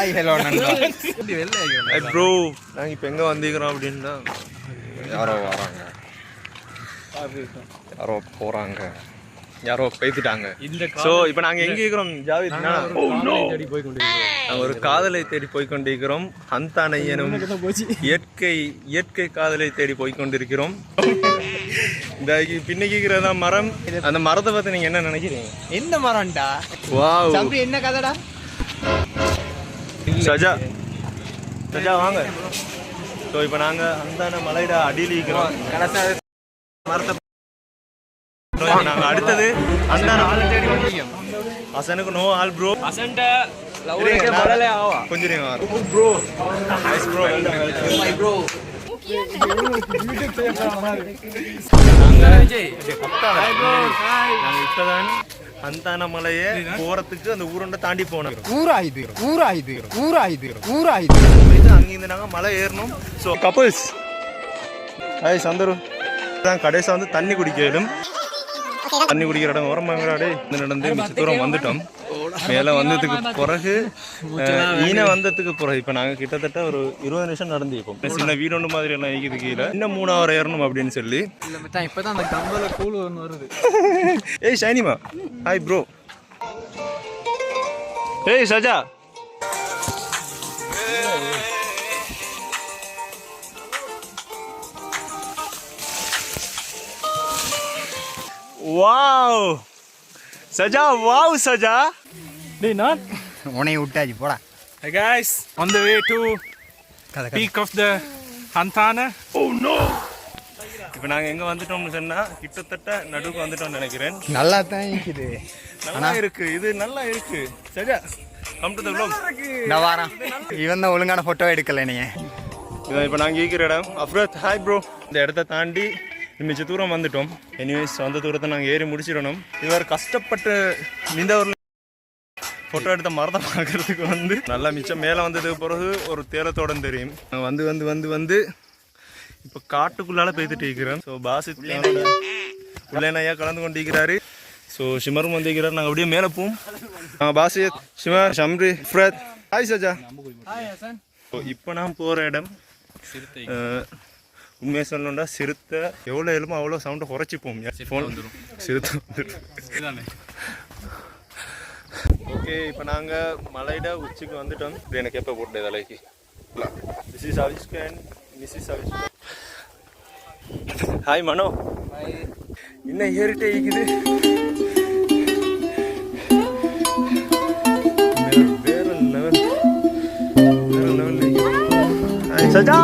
Hi hello நண்பா. Bro நாங்கள் இப்போ எங்கே வந்திருக்கிறோம் அப்படின்னா யாரோ வராங்க, யாரோ போகிறாங்க, யாரோ பேசிட்டாங்க. ஸோ இப்போ நாங்கள் எங்கே இருக்கிறோம் ஜாவித்னா, நாங்கள் ஒரு காதலை தேடி போய்கொண்டிருக்கிறோம். ஹந்தானை எனும் இயற்கை காதலை தேடி போய்கொண்டிருக்கிறோம். இந்த பின்னிக்கிறதா மரம். அந்த மரத்தை பற்றி நீங்கள் என்ன நினைக்கிறீங்க? என்ன மரம்டா? வாவ், தம்பி என்ன கதைடா? சஜா வாங்க. ஸோ இப்போ நாங்கள் ஹந்தான மலையிட அடியில் இருக்கிறோம். மரத்தை நாங்கள் அடுத்தது ஹந்தான ஆள் தேடி வந்திருக்கோம். அசனுக்கு நோ ஆல் ப்ரோ. அசன்ட கொஞ்சம் bro nice bro my bro. நாங்கள் இப்போதான் ஹந்தான மலையை போறதுக்கு அந்த ஊருண்ட தாண்டி போனோம். அங்கிருந்து நாங்கள் மலை ஏறணும். ஸோ கப்புள்ஸ் ஹாய் சந்தரு தான் கடைசியாக வந்து தண்ணி குடிக்கலும். தண்ணி குடிக்கிற இடம் ஓரமாங்கடாடே நடந்து மிச்ச தூரம் வந்துட்டோம். மேலே வந்ததுக்கு பிறகு ஈன வந்ததுக்கு பிறகு இப்போ நாங்கள் கிட்டத்தட்ட ஒரு 20 நிமிஷம் நடந்துப்போம். சின்ன வீடு ஒன்று மாதிரி எல்லாம் ஈக்குது கீழே. இன்னும் 3 hour ஏறணும் அப்படின்னு சொல்லி. இப்போதான் அந்த கம்பல கூழ் ஒன்று வருது. ஏய் ஷைனிமா ஹாய் ப்ரோ. ஏய் சஜா வாவ் சஜா, வாவ் சஜா. டேய் நான் உன்னை விட்டாச்சு போடா. Hey guys, on the way to peak of the Hantana. Oh no. இப்போ நாங்கள் எங்கே வந்துட்டோம்னு சொன்னால் கிட்டத்தட்ட நடுவுக்கு வந்துட்டோம்னு நினைக்கிறேன். நல்லா தான் இருக்குது. நல்லா இருக்கு, இது நல்லா இருக்கு. Saja come to the vlog. நான் வரேன். இவன் தான் ஒழுங்கான ஃபோட்டோ எடுக்கல நீ. இதான் இப்போ நாங்கள் இருக்கிற இடம். Afrath hi bro. இந்த இடத்த தாண்டி மிச்ச தூரம் வந்துட்டோம். எனிவேஸ் அந்த தூரத்தை நாங்கள் ஏறி முடிச்சிடணும். இவர் கஷ்டப்பட்டு இந்த ஒரு ஃபோட்டோ எடுத்த மரத்தை பார்க்கறதுக்கு வந்து நல்லா மிச்சம் மேலே வந்ததுக்கு பிறகு ஒரு தேலத்தோடம் தெரியும். வந்து வந்து வந்து வந்து இப்போ காட்டுக்குள்ளால பேத்துட்டு இருக்கிறோம். ஸோ பாசித் பிள்ளைனையா கலந்து கொண்டு இருக்கிறாரு. ஸோ ஷிமரும் வந்து இருக்கிறார். நாங்கள் அப்படியே மேலே போவோம். நாங்கள் Basith, shimmer, ஷம்ரி, ஃப்ரத் hi Saja. So இப்போ நான் போகிற இடம் உண்மையை சொல்லணும்டா சிறுத்தை எவ்வளோ எழுமோ அவ்வளோ சவுண்டை குறைச்சிப்போம். சிறுத்தை வந்துடும். ஓகே இப்போ நாங்கள் மலையிட உச்சிக்கு வந்துட்டோம். இது எனக்கு எப்போ போட்டேன் தலைக்கு. This is Avishka and Mrs Avishka. Hi Mano. இன்னும் ஏறிட்டே இருக்குது. வேற லெவல் ஹாய் சஜா.